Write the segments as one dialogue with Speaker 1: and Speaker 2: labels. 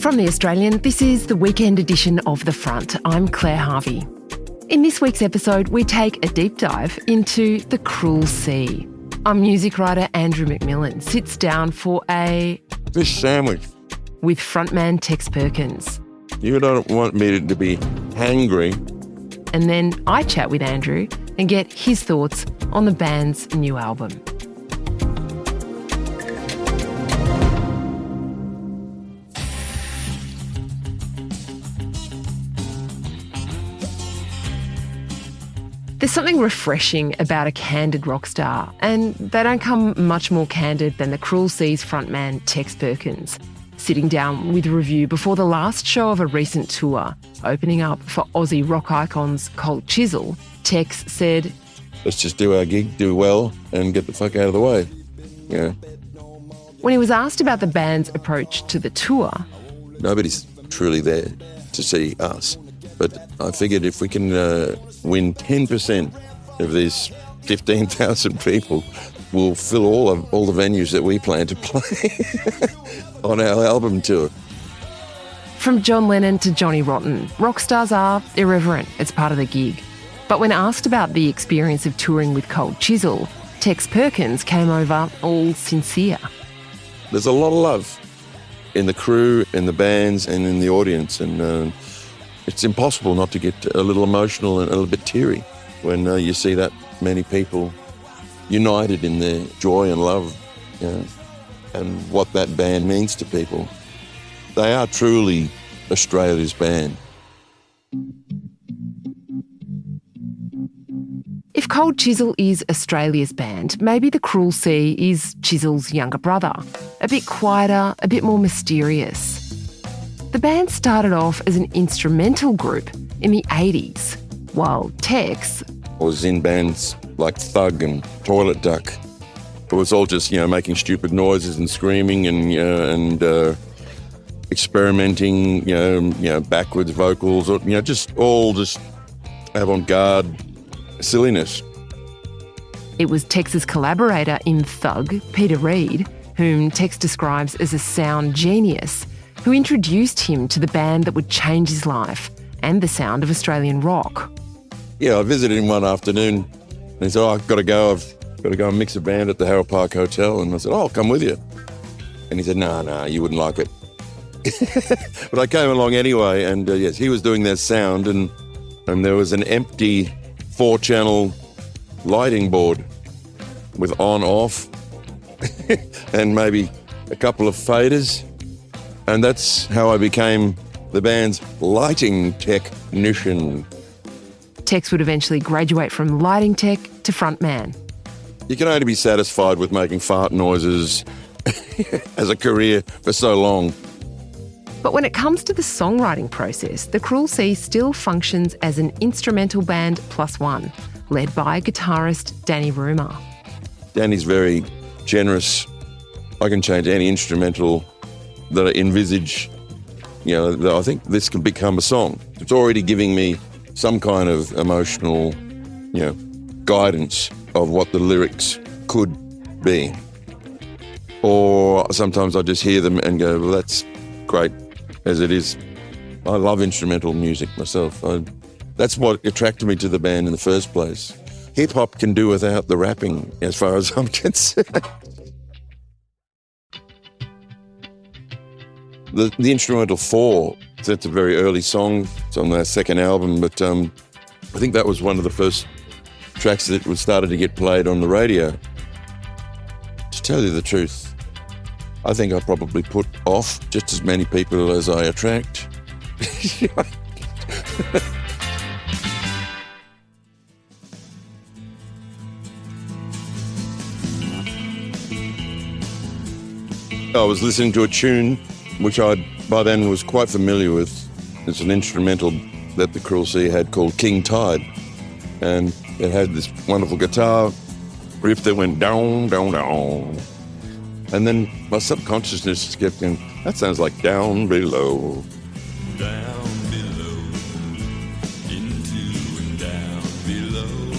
Speaker 1: From The Australian, this is the weekend edition of The Front. I'm Claire Harvey. In this week's episode, we take a deep dive into the cruel sea. Our music writer Andrew McMillan sits down for a
Speaker 2: fish sandwich
Speaker 1: with frontman Tex Perkins.
Speaker 2: You don't want me to be hangry.
Speaker 1: And then I chat with Andrew and get his thoughts on the band's new album. There's something refreshing about a candid rock star, and they don't come much more candid than the Cruel Seas frontman Tex Perkins. Sitting down with a review before the last show of a recent tour, opening up for Aussie rock icons Cold Chisel, Tex said,
Speaker 2: "Let's just do our gig, do well, and get the fuck out of the way." Yeah.
Speaker 1: When he was asked about the band's approach to the tour,
Speaker 2: nobody's truly there to see us. But I figured if we can win 10% of these 15,000 people, we'll fill all the venues that we plan to play on our album tour.
Speaker 1: From John Lennon to Johnny Rotten, rock stars are irreverent as part of the gig. But when asked about the experience of touring with Cold Chisel, Tex Perkins came over all sincere.
Speaker 2: There's a lot of love in the crew, in the bands, and in the audience, and it's impossible not to get a little emotional and a little bit teary when you see that many people united in their joy and love, you know, and what that band means to people. They are truly Australia's band.
Speaker 1: If Cold Chisel is Australia's band, maybe the Cruel Sea is Chisel's younger brother. A bit quieter, a bit more mysterious. The band started off as an instrumental group in the 80s, while Tex
Speaker 2: was in bands like Thug and Toilet Duck. It was all just, making stupid noises and screaming and experimenting, backwards vocals, or, just avant-garde silliness.
Speaker 1: It was Tex's collaborator in Thug, Peter Reid, whom Tex describes as a sound genius, who introduced him to the band that would change his life and the sound of Australian rock.
Speaker 2: Yeah, I visited him one afternoon and he said, I've got to go and mix a band at the Harold Park Hotel. And I said, I'll come with you. And he said, no, you wouldn't like it. But I came along anyway, and yes, he was doing their sound, and there was an empty 4-channel lighting board with on-off and maybe a couple of faders. And that's how I became the band's lighting technician.
Speaker 1: Tex would eventually graduate from lighting tech to frontman.
Speaker 2: You can only be satisfied with making fart noises as a career for so long.
Speaker 1: But when it comes to the songwriting process, the Cruel Sea still functions as an instrumental band plus one, led by guitarist Danny Rumer.
Speaker 2: Danny's very generous. I can change any instrumental that I envisage, that I think this can become a song. It's already giving me some kind of emotional, guidance of what the lyrics could be. Or sometimes I just hear them and go, well, that's great as it is. I love instrumental music myself. That's what attracted me to the band in the first place. Hip-hop can do without the rapping, as far as I'm concerned. The instrumental 4, that's a very early song. It's on their second album, but I think that was one of the first tracks that started to get played on the radio. To tell you the truth, I think I probably put off just as many people as I attract. I was listening to a tune which I by then was quite familiar with. It's an instrumental that the Cruel Sea had called King Tide, and it had this wonderful guitar riff that went down, down, down. And then my subconsciousness kept going, that sounds like down below.
Speaker 3: Down below, into and down below.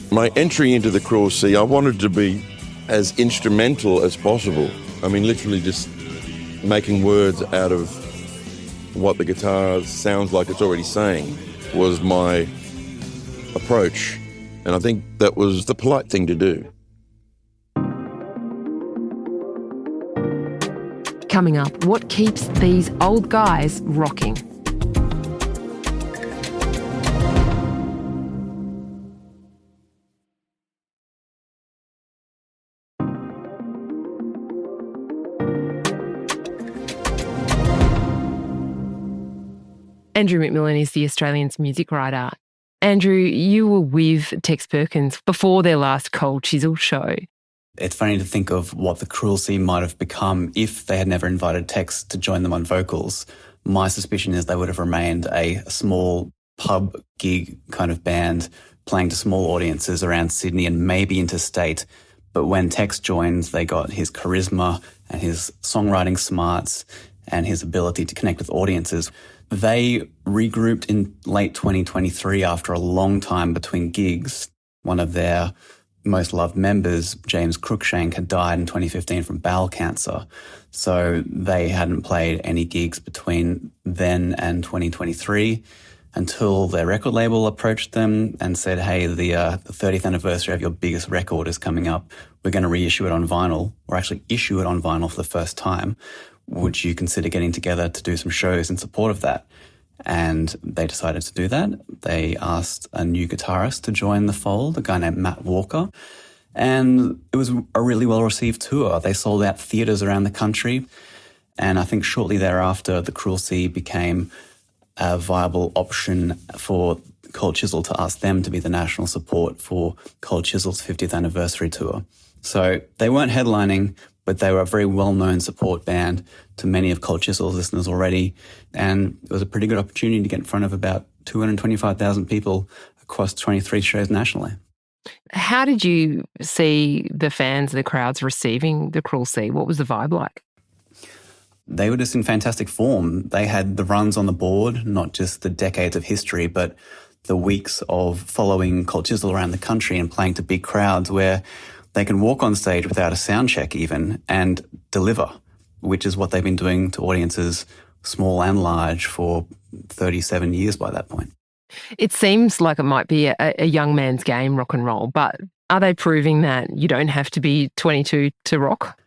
Speaker 2: My entry into the Cruel Sea, I wanted to be as instrumental as possible. I mean, literally just making words out of what the guitar sounds like it's already saying was my approach. And I think that was the polite thing to do.
Speaker 1: Coming up, what keeps these old guys rocking? Andrew McMillan is the Australian's music writer. Andrew, you were with Tex Perkins before their last Cold Chisel show.
Speaker 4: It's funny to think of what the Cruel Sea might have become if they had never invited Tex to join them on vocals. My suspicion is they would have remained a small pub gig kind of band playing to small audiences around Sydney and maybe interstate. But when Tex joined, they got his charisma and his songwriting smarts and his ability to connect with audiences. They regrouped in late 2023 after a long time between gigs. One of their most loved members, James Cruikshank, had died in 2015 from bowel cancer. So they hadn't played any gigs between then and 2023 until their record label approached them and said, hey, the 30th anniversary of your biggest record is coming up. We're going to reissue it on vinyl, or actually issue it on vinyl for the first time. Would you consider getting together to do some shows in support of that? And they decided to do that. They asked a new guitarist to join the fold, a guy named Matt Walker. And it was a really well-received tour. They sold out theatres around the country. And I think shortly thereafter, the Cruel Sea became a viable option for Cold Chisel to ask them to be the national support for Cold Chisel's 50th anniversary tour. So they weren't headlining, but they were a very well-known support band to many of Cold Chisel's listeners already. And it was a pretty good opportunity to get in front of about 225,000 people across 23 shows nationally.
Speaker 1: How did you see the fans, the crowds receiving the Cruel Sea? What was the vibe like?
Speaker 4: They were just in fantastic form. They had the runs on the board, not just the decades of history, but the weeks of following Cold Chisel around the country and playing to big crowds where they can walk on stage without a sound check even and deliver, which is what they've been doing to audiences, small and large, for 37 years by that point.
Speaker 1: It seems like it might be a young man's game, rock and roll, but are they proving that you don't have to be 22 to rock?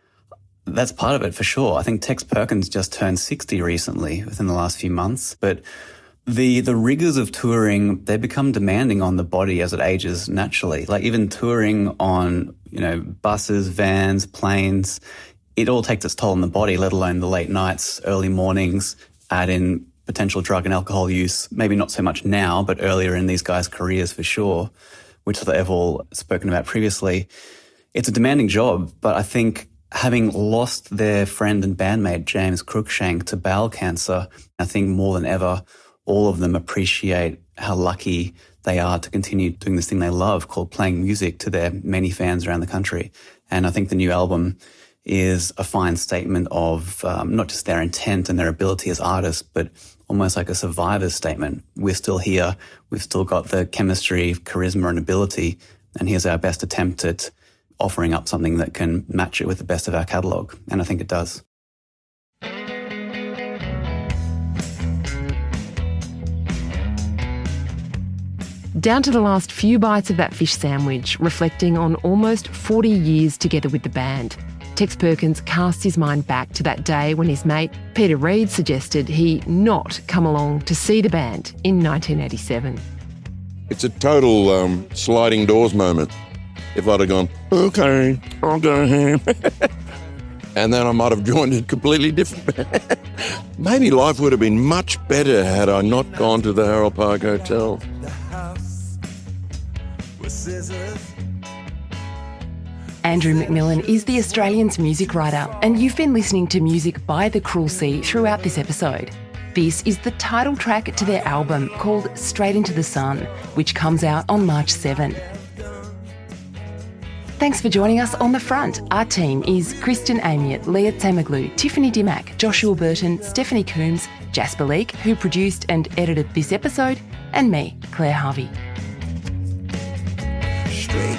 Speaker 4: That's part of it for sure. I think Tex Perkins just turned 60 recently within the last few months, but the rigours of touring, they become demanding on the body as it ages naturally. Like even touring on, buses, vans, planes, it all takes its toll on the body, let alone the late nights, early mornings, add in potential drug and alcohol use, maybe not so much now, but earlier in these guys' careers for sure, which they've all spoken about previously. It's a demanding job, but I think having lost their friend and bandmate James Cruikshank to bowel cancer, I think more than ever, all of them appreciate how lucky they are to continue doing this thing they love called playing music to their many fans around the country. And I think the new album is a fine statement of not just their intent and their ability as artists, but almost like a survivor's statement. We're still here. We've still got the chemistry, charisma and ability. And here's our best attempt at offering up something that can match it with the best of our catalogue. And I think it does.
Speaker 1: Down to the last few bites of that fish sandwich, reflecting on almost 40 years together with the band. Tex Perkins casts his mind back to that day when his mate Peter Reid suggested he not come along to see the band in 1987.
Speaker 2: It's a total sliding doors moment. If I'd have gone, okay, I'll go home. And then I might have joined a completely different band. Maybe life would have been much better had I not gone to the Harold Park Hotel.
Speaker 3: The house with scissors.
Speaker 1: Andrew McMillan is the Australian's music writer, and you've been listening to music by The Cruel Sea throughout this episode. This is the title track to their album called Straight Into the Sun, which comes out on March 7. Thanks for joining us on The Front. Our team is Kristen Amiot, Leah Tamaglu, Tiffany Dimack, Joshua Burton, Stephanie Coombs, Jasper Leake, who produced and edited this episode, and me, Claire Harvey.
Speaker 3: Straight